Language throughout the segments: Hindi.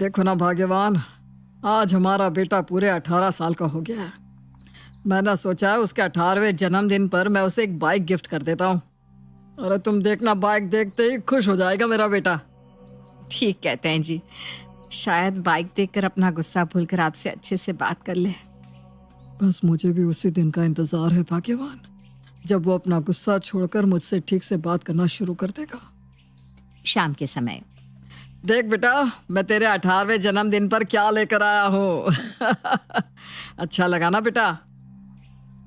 देखो ना भाग्यवान, आज हमारा बेटा पूरे 18 साल का हो गया है। मैंने सोचा है उसके 18वें जन्मदिन पर मैं उसे एक बाइक गिफ्ट कर देता हूँ। अरे तुम देखना, बाइक देखते ही खुश हो जाएगा मेरा बेटा। ठीक कहते हैं जी, शायद बाइक देखकर अपना गुस्सा भूलकर आपसे अच्छे से बात कर ले। बस मुझे भी उसी दिन का इंतजार है भाग्यवान, जब वो अपना गुस्सा छोड़कर मुझसे ठीक से बात करना शुरू कर देगा। शाम के समय। देख बेटा, मैं तेरे 18वें जन्मदिन पर क्या लेकर आया हूँ। अच्छा लगा ना बेटा?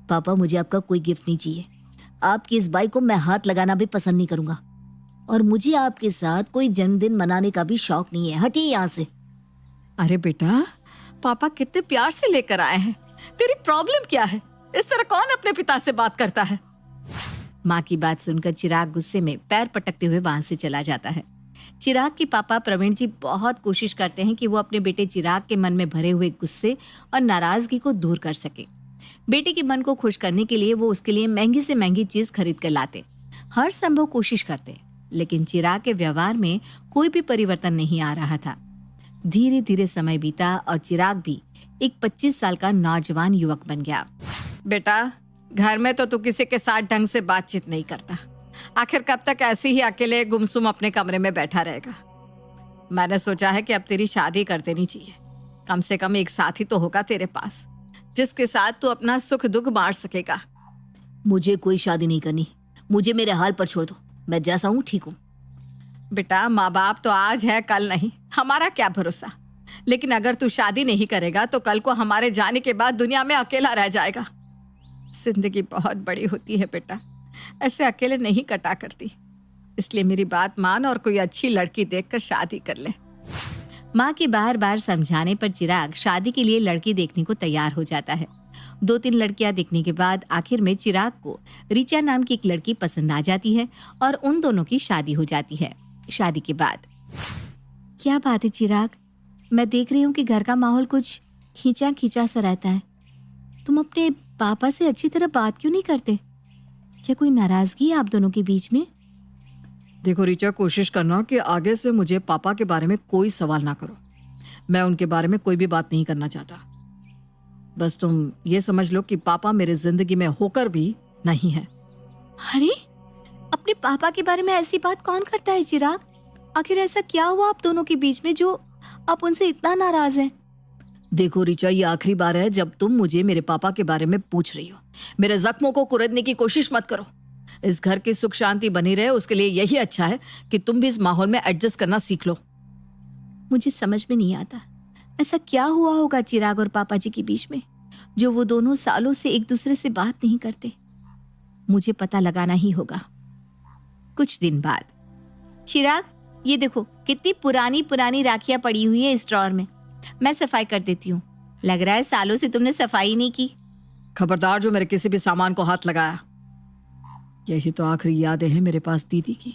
पापा, मुझे आपका कोई गिफ्ट नहीं चाहिए। आपकी इस बाइक को मैं हाथ लगाना भी पसंद नहीं करूंगा, और मुझे आपके साथ कोई जन्मदिन मनाने का भी शौक नहीं है। हटिए यहाँ से। अरे बेटा, पापा कितने प्यार से लेकर आए हैं। तेरी प्रॉब्लम क्या है? इस तरह कौन अपने पिता से बात करता है? माँ की बात सुनकर चिराग गुस्से में पैर पटकते हुए वहां से चला जाता है। चिराग के पापा प्रवीण जी बहुत कोशिश करते हैं कि वो अपने बेटे चिराग के मन में भरे हुए गुस्से और नाराजगी को दूर कर सके। बेटे के मन को खुश करने के लिए वो उसके लिए महंगी से महंगी चीज खरीद कर लाते, हर संभव कोशिश करते, लेकिन चिराग के व्यवहार में कोई भी परिवर्तन नहीं आ रहा था। धीरे धीरे समय बीता और चिराग भी एक 25 साल का नौजवान युवक बन गया। बेटा, घर में तो तू किसी के साथ ढंग से बातचीत नहीं करता। आखिर कब तक ऐसे ही अकेले गुमसुम अपने कमरे में बैठा रहेगा? मैंने सोचा है कि अब तेरी शादी कर देनी चाहिए। कम से कम एक साथी तो होगा तेरे पास, जिसके साथ तू अपना सुख दुख बांट सकेगा। मुझे कोई शादी नहीं करनी। मुझे मेरे हाल पर छोड़ दो। मैं जैसा हूँ ठीक हूँ। बेटा, माँ बाप तो आज है कल नहीं, हमारा क्या भरोसा। लेकिन अगर तू शादी नहीं करेगा तो कल को हमारे जाने के बाद दुनिया में अकेला रह जाएगा। जिंदगी बहुत बड़ी होती है बेटा, ऐसे अकेले नहीं कटा करती। इसलिए मेरी बात मान और कोई अच्छी लड़की देखकर शादी कर ले। माँ के बार बार समझाने पर चिराग शादी के लिए लड़की देखने को तैयार हो जाता है। 2-3 लड़कियां देखने के बाद आखिर में चिराग को रिचा नाम की एक लड़की पसंद आ जाती है और उन दोनों की शादी हो जाती है। शादी के बाद क्या बात है चिराग, मैं देख रही हूँ कि घर का माहौल कुछ खींचा खींचा सा रहता है। तुम अपने पापा से अच्छी तरह बात क्यों नहीं करते? क्या कोई नाराजगी है आप दोनों के बीच में? देखो रिचा, कोशिश करना कि आगे से मुझे पापा के बारे में कोई सवाल ना करो। मैं उनके बारे में कोई भी बात नहीं करना चाहता। बस तुम ये समझ लो कि पापा मेरे जिंदगी में होकर भी नहीं है। अरे, अपने पापा के बारे में ऐसी बात कौन करता है चिराग? आखिर ऐसा क्या हुआ आप दोनों के बीच में जो आप उनसे इतना नाराज हैं? देखो रिचा, ये आखिरी बार है जब तुम मुझे मेरे पापा के बारे में पूछ रही हो। मेरे जख्मों को कुरेदने की कोशिश मत करो। इस घर की सुख शांति बनी रहे, उसके लिए यही अच्छा है कि तुम भी इस माहौल में एडजस्ट करना सीख लो। मुझे समझ में नहीं आता, ऐसा क्या हुआ होगा चिराग और पापा जी के बीच में जो वो दोनों सालों से एक दूसरे से बात नहीं करते। मुझे पता लगाना ही होगा। कुछ दिन बाद, चिराग, ये देखो कितनी पुरानी पुरानी राखियां पड़ी हुई है इस ड्रॉअर में। मैं सफाई कर देती हूँ। लग रहा है सालों से तुमने सफाई नहीं की। खबरदार जो मेरे किसी भी सामान को हाथ लगाया। यही तो आखिरी यादें हैं मेरे पास दीदी की,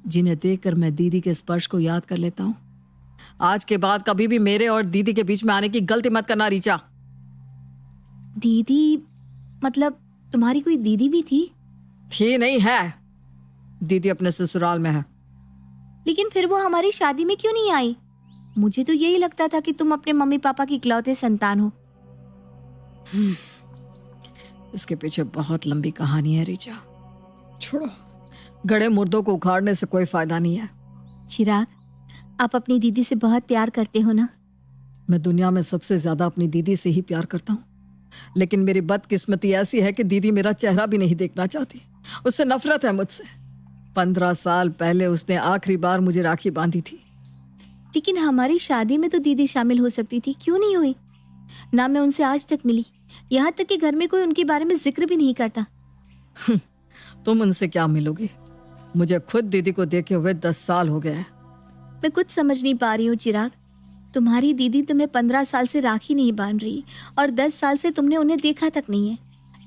जिन्हें देखकर मैं दीदी के स्पर्श को याद कर लेता हूँ। आज के बाद कभी भी मेरे और दीदी के बीच में आने की गलती मत करना रिचा। दीदी मतलब तुम्हारी कोई दीदी भी थी? थी नहीं है। दीदी अपने ससुराल में है। लेकिन फिर वो हमारी शादी में क्यों नहीं आई? मुझे तो यही लगता था कि तुम अपने मम्मी पापा की इकलौते संतान हो। इसके पीछे बहुत लंबी कहानी है रिचा। छोड़ो, गड़े मुर्दों को उखाड़ने से कोई फायदा नहीं है। चिराग, आप अपनी दीदी से बहुत प्यार करते हो ना? मैं दुनिया में सबसे ज्यादा अपनी दीदी से ही प्यार करता हूँ, लेकिन मेरी बदकिस्मती ऐसी है कि दीदी मेरा चेहरा भी नहीं देखना चाहती। उससे नफरत है मुझसे। 15 साल पहले उसने आखिरी बार मुझे राखी बांधी थी। लेकिन हमारी शादी में तो दीदी शामिल हो सकती थी, क्यों नहीं हुई? ना मैं उनसे आज तक मिली, यहाँ तक कि घर में कोई उनके बारे में जिक्र भी नहीं करता। तुम उनसे क्या मिलोगी? मुझे खुद दीदी को देखे हुए 10 साल हो गए हैं। मैं कुछ समझ नहीं पा रही हूँ चिराग। तुम्हारी दीदी तुम्हें 15 साल से राखी नहीं बांध रही और 10 साल से तुमने उन्हें देखा तक नहीं है।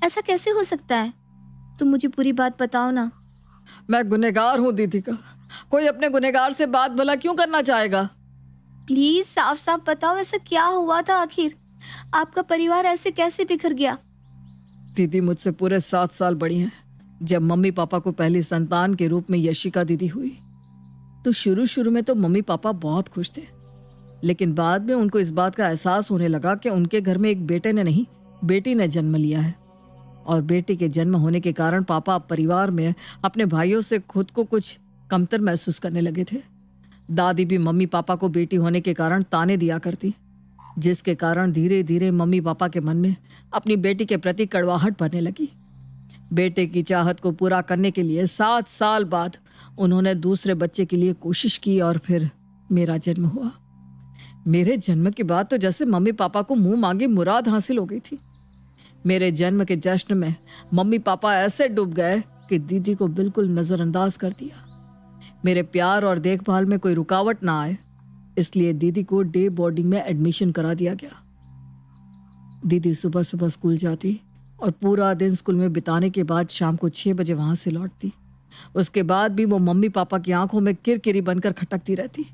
ऐसा कैसे हो सकता है? तुम मुझे पूरी बात बताओ ना। मैं गुनहगार हूँ दीदी का। कोई अपने गुनहगार से बात भला क्यों करना चाहेगा? प्लीज साफ साफ बताओ, ऐसा क्या हुआ था आखिर? आपका परिवार ऐसे कैसे बिखर गया? दीदी मुझसे पूरे 7 साल बड़ी हैं। जब मम्मी पापा को पहली संतान के रूप में यशिका दीदी हुई तो शुरू शुरू में तो मम्मी पापा बहुत खुश थे। लेकिन बाद में उनको इस बात का एहसास होने लगा कि उनके घर में एक बेटे ने नहीं, बेटी ने जन्म लिया है। और बेटी के जन्म होने के कारण पापा अब परिवार में अपने भाइयों से खुद को कुछ कमतर महसूस करने लगे थे। दादी भी मम्मी पापा को बेटी होने के कारण ताने दिया करती, जिसके कारण धीरे धीरे मम्मी पापा के मन में अपनी बेटी के प्रति कड़वाहट भरने लगी। बेटे की चाहत को पूरा करने के लिए 7 साल बाद उन्होंने दूसरे बच्चे के लिए कोशिश की और फिर मेरा जन्म हुआ। मेरे जन्म के बाद तो जैसे मम्मी पापा को मुंह मांगी मुराद हासिल हो गई थी। मेरे जन्म के जश्न में मम्मी पापा ऐसे डूब गए कि दीदी को बिल्कुल नजरअंदाज कर दिया। मेरे प्यार और देखभाल में कोई रुकावट ना आए, इसलिए दीदी को डे बोर्डिंग में एडमिशन करा दिया गया। दीदी सुबह सुबह स्कूल जाती और पूरा दिन स्कूल में बिताने के बाद शाम को 6 बजे वहां से लौटती। उसके बाद भी वो मम्मी पापा की आंखों में किरकिरी बनकर खटकती रहती।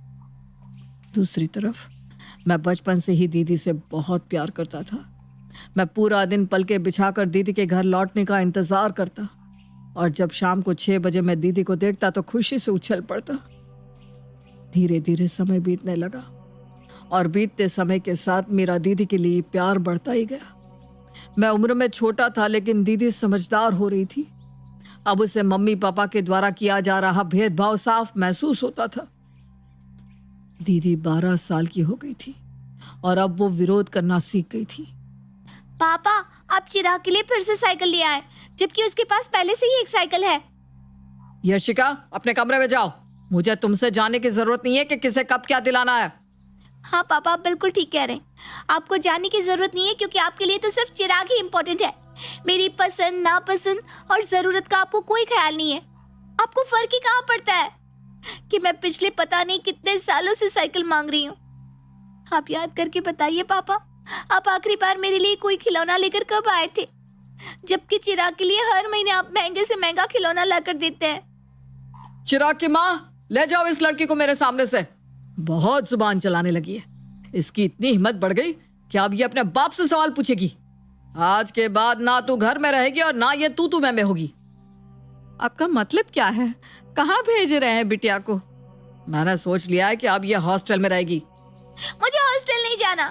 दूसरी तरफ मैं बचपन से ही दीदी से बहुत प्यार करता था। मैं पूरा दिन पलके बिछाकर दीदी के घर लौटने का इंतजार करता और जब शाम को 6 बजे मैं दीदी को देखता तो खुशी से उछल पड़ता। धीरे धीरे समय बीतने लगा और बीतते समय के साथ मेरा दीदी के लिए प्यार बढ़ता ही गया। मैं उम्र में छोटा था लेकिन दीदी समझदार हो रही थी। अब उसे मम्मी पापा के द्वारा किया जा रहा भेदभाव साफ महसूस होता था। दीदी 12 साल की हो गई थी और अब वो विरोध करना सीख गई थी। पापा, आप चिराग के लिए फिर से साइकिल ले आए, जबकि उसके पास पहले से ही एक साइकिल है। यशिका, अपने कमरे में जाओ। मुझे तुमसे जानने की जरूरत नहीं है कि किसे कब क्या दिलाना है। हाँ पापा, आप बिल्कुल ठीक कह रहे हैं। आपको जानने की जरूरत नहीं है क्योंकि आपके लिए तो सिर्फ चिराग ही इम्पोर्टेंट है। मेरी पसंद नापसंद और जरूरत का आपको कोई ख्याल नहीं है। आपको फर्क ही कहाँ पड़ता है कि मैं पिछले पता नहीं कितने सालों से साइकिल मांग रही हूँ। आप याद करके बताइए पापा, आप आखिरी बार मेरे लिए कोई खिलौना लेकर कब आए थे? जबकि चिराग के लिए हर महीने आप महंगे से महंगा खिलौना लाकर देते हैं। चिराग की माँ, ले जाओ इस लड़की को मेरे सामने से। बहुत जुबान चलाने लगी है। इसकी इतनी हिम्मत बढ़ गई कि अब ये अपने बाप से सवाल पूछेगी। आज के बाद ना तू घर में रहेगी और ना ये तू मैं होगी। आपका मतलब क्या है? कहाँ भेज रहे हैं बिटिया को? मैंने सोच लिया है कि अब ये हॉस्टल में रहेगी। मुझे हॉस्टल नहीं जाना।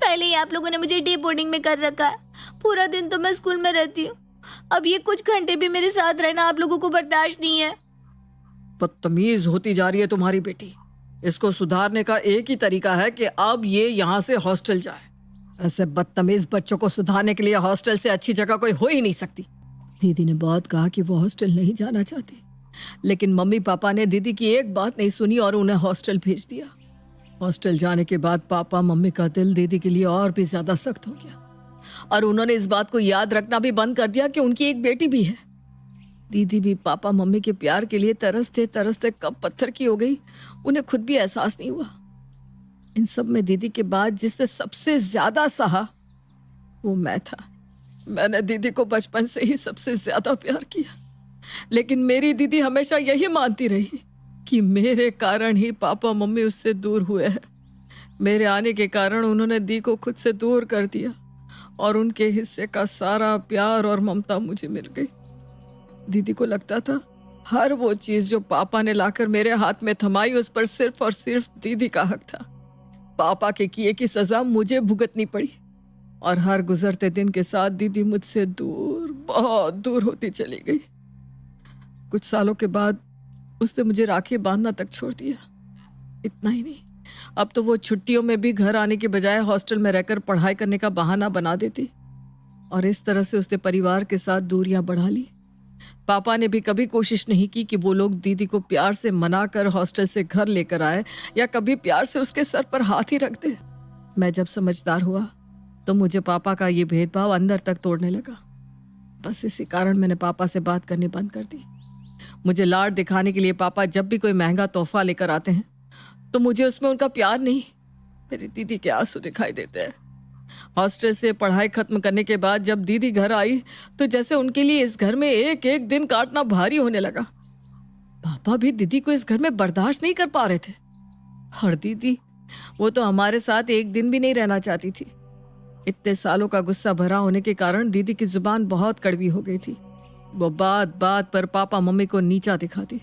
पहले ही आप लोगों ने मुझे डे बोर्डिंग में कर रखा है। पूरा दिन तो मैं स्कूल में रहती हूँ। अब ये कुछ घंटे भी मेरे साथ रहना आप लोगों को बर्दाश्त नहीं है। बदतमीज होती जा रही है तुम्हारी बेटी। इसको सुधारने का एक ही तरीका है कि अब ये यहाँ से हॉस्टल जाए। ऐसे बदतमीज बच्चों को सुधारने के लिए हॉस्टल से अच्छी जगह कोई हो ही नहीं सकती। दीदी ने बहुत कहा कि वो हॉस्टल नहीं जाना चाहती, लेकिन मम्मी पापा ने दीदी की एक बात नहीं सुनी और उन्हें हॉस्टल भेज दिया। हॉस्टल जाने के बाद पापा मम्मी का दिल दीदी के लिए और भी ज्यादा सख्त हो गया और उन्होंने इस बात को याद रखना भी बंद कर दिया कि उनकी एक बेटी भी है। दीदी भी पापा मम्मी के प्यार के लिए तरसते तरसते कब पत्थर की हो गई, उन्हें खुद भी एहसास नहीं हुआ। इन सब में दीदी के बाद जिसने सबसे ज्यादा सहा वो मैं था। मैंने दीदी को बचपन से ही सबसे ज्यादा प्यार किया, लेकिन मेरी दीदी हमेशा यही मानती रही कि मेरे कारण ही पापा मम्मी उससे दूर हुए हैं। मेरे आने के कारण उन्होंने दी को खुद से दूर कर दिया और उनके हिस्से का सारा प्यार और ममता मुझे मिल गई। दीदी को लगता था हर वो चीज जो पापा ने लाकर मेरे हाथ में थमाई उस पर सिर्फ और सिर्फ दीदी का हक था। पापा के किए की सजा मुझे भुगतनी पड़ी और हर गुजरते दिन के साथ दीदी मुझसे दूर, बहुत दूर होती चली गई। कुछ सालों के बाद उसने मुझे राखी बांधना तक छोड़ दिया। इतना ही नहीं, अब तो वो छुट्टियों में भी घर आने के बजाय हॉस्टल में रहकर पढ़ाई करने का बहाना बना देती और इस तरह से उसने परिवार के साथ दूरियां बढ़ा ली। पापा ने भी कभी कोशिश नहीं की कि वो लोग दीदी को प्यार से मना कर हॉस्टल से घर लेकर आए या कभी प्यार से उसके सर पर हाथ ही रख दे। मैं जब समझदार हुआ तो मुझे पापा का ये भेदभाव अंदर तक तोड़ने लगा। बस इसी कारण मैंने पापा से बात करनी बंद कर दी। मुझे लाड दिखाने के लिए पापा जब भी कोई महंगा तोहफा लेकर आते हैं तो मुझे उसमें उनका प्यार नहीं, मेरी दीदी के आंसू दिखाई देते हैं। हॉस्टल से पढ़ाई खत्म करने के बाद जब दीदी घर आई तो जैसे उनके लिए इस घर में एक एक दिन काटना भारी होने लगा। पापा भी दीदी को इस घर में बर्दाश्त नहीं कर पा रहे थे और दीदी, वो तो हमारे साथ एक दिन भी नहीं रहना चाहती थी। इतने सालों का गुस्सा भरा होने के कारण दीदी की जुबान बहुत कड़वी हो गई थी। वो बात बात पर पापा मम्मी को नीचा दिखाती,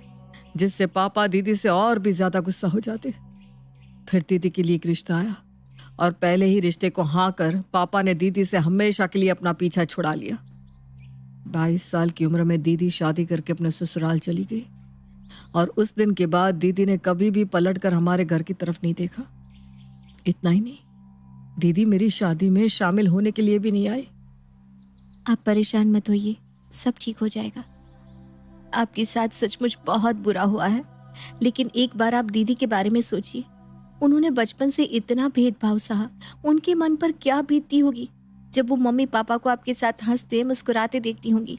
जिससे पापा दीदी से और भी ज्यादा गुस्सा हो जाते। फिर दीदी के लिए एक रिश्ता आया और पहले ही रिश्ते को हाँ कर पापा ने दीदी से हमेशा के लिए अपना पीछा छुड़ा लिया। 22 साल की उम्र में दीदी शादी करके अपने ससुराल चली गई और उस दिन के बाद दीदी ने कभी भी पलट कर हमारे घर की तरफ नहीं देखा। इतना ही नहीं, दीदी मेरी शादी में शामिल होने के लिए भी नहीं आई। आप परेशान मत होइए, सब ठीक हो जाएगा। आपके साथ सचमुच बहुत बुरा हुआ है, लेकिन एक बार आप दीदी के बारे में सोचिए। उन्होंने बचपन से इतना भेदभाव सहा, उनके मन पर क्या बीतती होगी जब वो मम्मी पापा को आपके साथ हंसते मुस्कुराते देखती होंगी।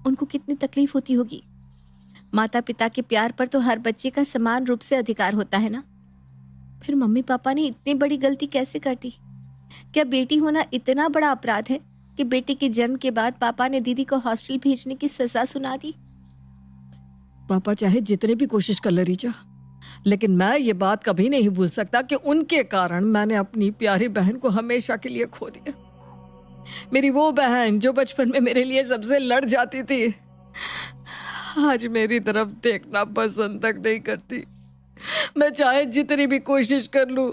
उनको कितनी तकलीफ होती होगी। माता पिता के प्यार पर तो हर बच्चे का समान रूप से अधिकार होता है ना। फिर मम्मी पापा ने इतनी बड़ी गलती कैसे कर दी? क्या बेटी होना इतना बड़ा अपराध है कि बेटे के जन्म के बाद पापा ने दीदी को हॉस्टल भेजने की सजा सुना दी? पापा चाहे जितने भी कोशिश कर ले रीचा, लेकिन मैं ये बात कभी नहीं भूल सकता कि उनके कारण मैंने अपनी प्यारी बहन को हमेशा के लिए खो दिया। मेरी वो बहन जो बचपन में मेरे लिए सबसे लड़ जाती थी, आज मेरी तरफ देखना पसंद तक नहीं करती। मैं चाहे जितनी भी कोशिश कर लूं,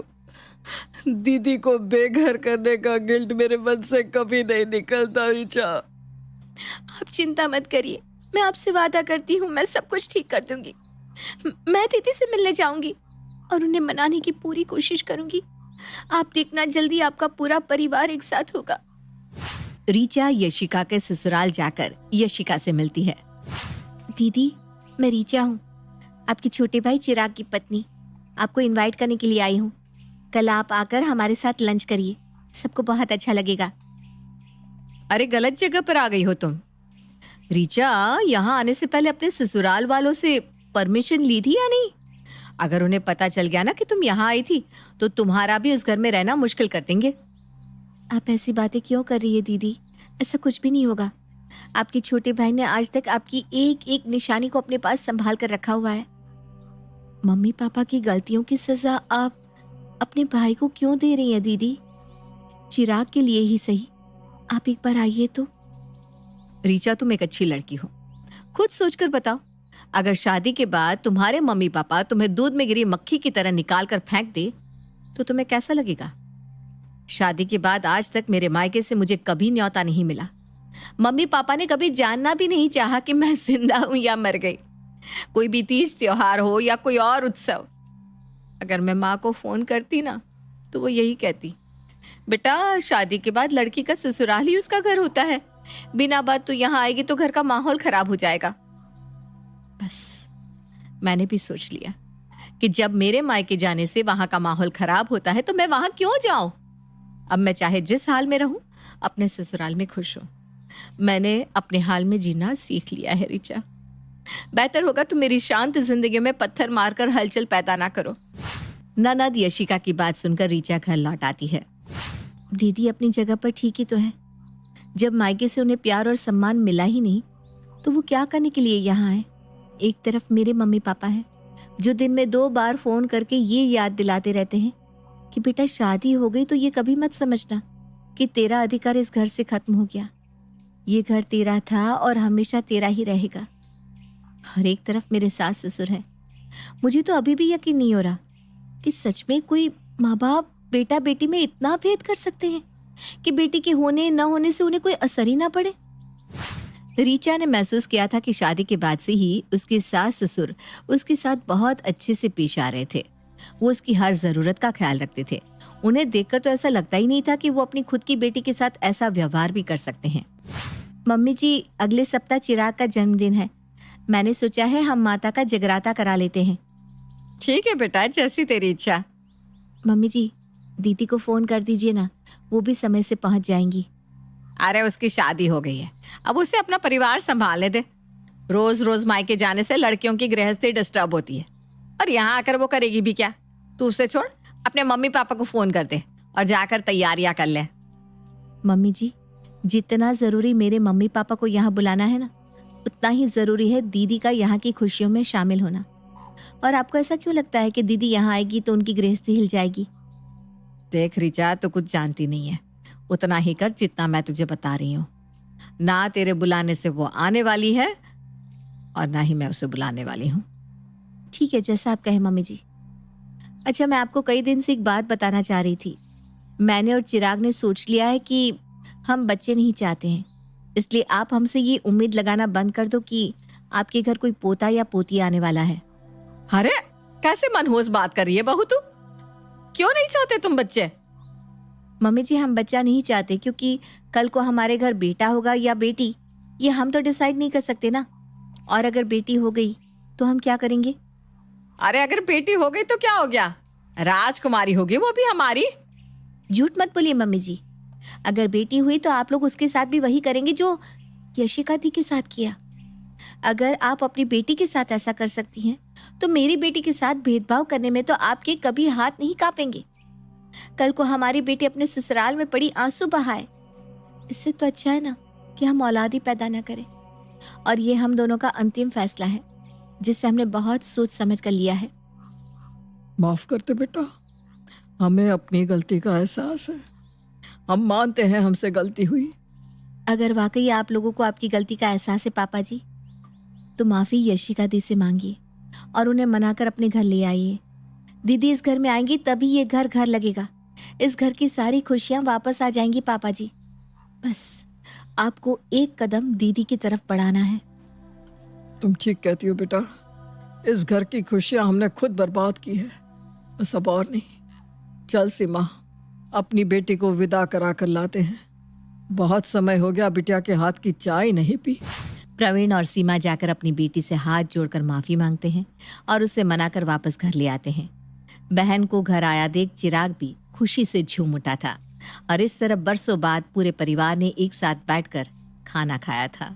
दीदी को बेघर करने का गिल्ट मेरे मन से कभी नहीं निकलता रीचा। आप चिंता मत करिए, मैं आपसे वादा करती हूँ मैं सब कुछ ठीक कर दूंगी। मैं दीदी से मिलने जाऊंगी और उन्हें मनाने की पूरी कोशिश करूंगी। आप देखना, जल्दी आपका पूरा परिवार एक साथ होगा। रीचा यशिका के ससुराल जाकर यशिका से मिलती है। दीदी, मैं रीचा हूँ, आपके छोटे भाई चिराग की पत्नी। आपको इनवाइट करने के लिए आई हूँ। कल आप आकर हमारे साथ लंच करिए, सबको बहुत अच्छा लगेगा। अरे गलत जगह पर आ गई हो तुम। रीचा, यहाँ आने से पहले अपने ससुराल वालों से परमिशन ली थी या नहीं? अगर उन्हें पता चल गया ना कि तुम यहाँ आई थी तो तुम्हारा भी उस घर में रहना मुश्किल कर देंगे। आप ऐसी बातें क्यों कर रही है दीदी? ऐसा कुछ भी नहीं होगा। आपके छोटे भाई ने आज तक आपकी एक एक निशानी को अपने पास संभाल कर रखा हुआ है। मम्मी पापा की गलतियों की सजा आप अपने भाई को क्यों दे रही हैं दीदी? चिराग के लिए ही सही, आप एक बार आइए तो। रीचा, तुम एक अच्छी लड़की हो, खुद सोचकर बताओ, अगर शादी के बाद तुम्हारे मम्मी पापा तुम्हें दूध में गिरी मक्खी की तरह निकाल कर फेंक दे तो तुम्हें कैसा लगेगा? शादी के बाद आज तक मेरे मायके से मुझे कभी न्योता नहीं मिला। मम्मी पापा ने कभी जानना भी नहीं चाहा कि मैं जिंदा हूं या मर गई। कोई भी तीज त्योहार हो या कोई और उत्सव, अगर मैं माँ को फोन करती ना तो वो यही कहती, बेटा शादी के बाद लड़की का ससुराल ही उसका घर होता है, बिना बात तो यहाँ आएगी तो घर का माहौल खराब हो जाएगा। बस मैंने भी सोच लिया कि जब मेरे मायके जाने से वहां का माहौल खराब होता है तो मैं वहां क्यों जाऊं। अब मैं चाहे जिस हाल में रहूं, अपने ससुराल में खुश हूं। मैंने अपने हाल में जीना सीख लिया है रीचा। बेहतर होगा तुम मेरी शांत जिंदगी में पत्थर मारकर हलचल पैदा ना करो। ननद यशिका की बात सुनकर रीचा घर लौट आती है। दीदी अपनी जगह पर ठीक ही तो है। जब मायके से उन्हें प्यार और सम्मान मिला ही नहीं तो वो क्या करने के लिए यहाँ है? एक तरफ मेरे मम्मी पापा हैं जो दिन में 2 बार फोन करके ये याद दिलाते रहते हैं कि बेटा शादी हो गई तो ये कभी मत समझना कि तेरा अधिकार इस घर से खत्म हो गया। ये घर तेरा था और हमेशा तेरा ही रहेगा। और एक तरफ मेरे सास ससुर हैं। मुझे तो अभी भी यकीन नहीं हो रहा कि सच में कोई माँ बाप बेटा बेटी में इतना भेद कर सकते हैं कि बेटी के होने न होने से उन्हें कोई असर ही ना पड़े। रीचा ने महसूस किया था कि शादी के बाद से ही उसके सास ससुर उसके साथ बहुत अच्छे से पेश आ रहे थे। वो उसकी हर जरूरत का ख्याल रखते थे। उन्हें देखकर तो ऐसा लगता ही नहीं था कि वो अपनी खुद की बेटी के साथ ऐसा व्यवहार भी कर सकते हैं। मम्मी जी, अगले सप्ताह चिराग का जन्मदिन है। मैंने सोचा है हम माता का जगराता करा लेते हैं। ठीक है बेटा, जैसी तेरी इच्छा। मम्मी जी, दीदी को फोन कर दीजिए ना, वो भी समय से पहुंच जाएंगी। अरे उसकी शादी हो गई है, अब उसे अपना परिवार संभालने दे। रोज रोज मायके जाने से लड़कियों की गृहस्थी डिस्टर्ब होती है, और यहाँ आकर वो करेगी भी क्या। तू उसे छोड़, अपने मम्मी पापा को फोन कर दे और जाकर तैयारियां कर ले। मम्मी जी, जितना जरूरी मेरे मम्मी पापा को यहाँ बुलाना है ना, उतना ही जरूरी है दीदी का यहाँ की खुशियों में शामिल होना। और आपको ऐसा क्यों लगता है कि दीदी यहाँ आएगी तो उनकी गृहस्थी हिल जाएगी? देख रीचा, तो कुछ जानती नहीं है, उतना ही कर जितना मैं तुझे बता रही हूँ। ना तेरे बुलाने से वो आने वाली है और ना ही मैं उसे बुलाने वाली हूँ। ठीक है, जैसा आप कहें मम्मी जी। अच्छा, मैं आपको कई दिन से एक बात बताना चाह रही थी। मैंने और चिराग ने सोच लिया है कि हम बच्चे नहीं चाहते हैं, इसलिए आप हमसे ये उम्मीद लगाना बंद कर दो कि आपके घर कोई पोता या पोती आने वाला है। अरे कैसे मनहूस बात कर रही है बहू तू? क्यों नहीं चाहते तुम बच्चे? मम्मी जी, हम बच्चा नहीं चाहते क्योंकि कल को हमारे घर बेटा होगा या बेटी, ये हम तो डिसाइड नहीं कर सकते ना। और अगर बेटी हो गई तो हम क्या करेंगे? अरे अगर बेटी हो गई तो क्या हो गया? राजकुमारी होगी, वो भी हमारी। झूठ मत बोलिए मम्मी जी। अगर बेटी हुई तो आप लोग उसके साथ भी वही करेंगे जो यशिका दी के साथ किया। अगर आप अपनी बेटी के साथ ऐसा कर सकती हैं तो मेरी बेटी के साथ भेदभाव करने में तो आपके कभी हाथ नहीं कांपेंगे। कल को हमारी बेटी अपने ससुराल में पड़ी आंसू बहाए, इससे तो अच्छा है ना कि हम औलाद ही पैदा न करें। और ये हम दोनों का अंतिम फैसला है जिसे हमने बहुत सोच समझ कर लिया है। माफ करते बेटा, हमें अपनी गलती का एहसास है। हम मानते हैं हमसे गलती हुई। अगर वाकई आप लोगों को आपकी गलती का एहसास है पापा जी, तो माफी यशिका दी से मांगिए और उन्हें मनाकर अपने घर ले आइए। दीदी इस घर में आएंगी तभी ये घर घर लगेगा। इस घर की सारी खुशियां वापस आ जाएंगी पापा जी। बस आपको एक कदम दीदी की तरफ बढ़ाना है। तुम ठीक कहती हो बेटा, इस घर की खुशियां हमने खुद बर्बाद की है, बस अब और नहीं। चल सीमा, अपनी बेटी को विदा करा कर लाते हैं। बहुत समय हो गया बिटिया के हाथ की चाय नहीं पी। प्रवीण और सीमा जाकर अपनी बेटी से हाथ जोड़कर माफी मांगते हैं और उसे मनाकर वापस घर ले आते हैं। बहन को घर आया देख चिराग भी खुशी से झूम उठा था और इस तरह बरसों बाद पूरे परिवार ने एक साथ बैठकर खाना खाया था।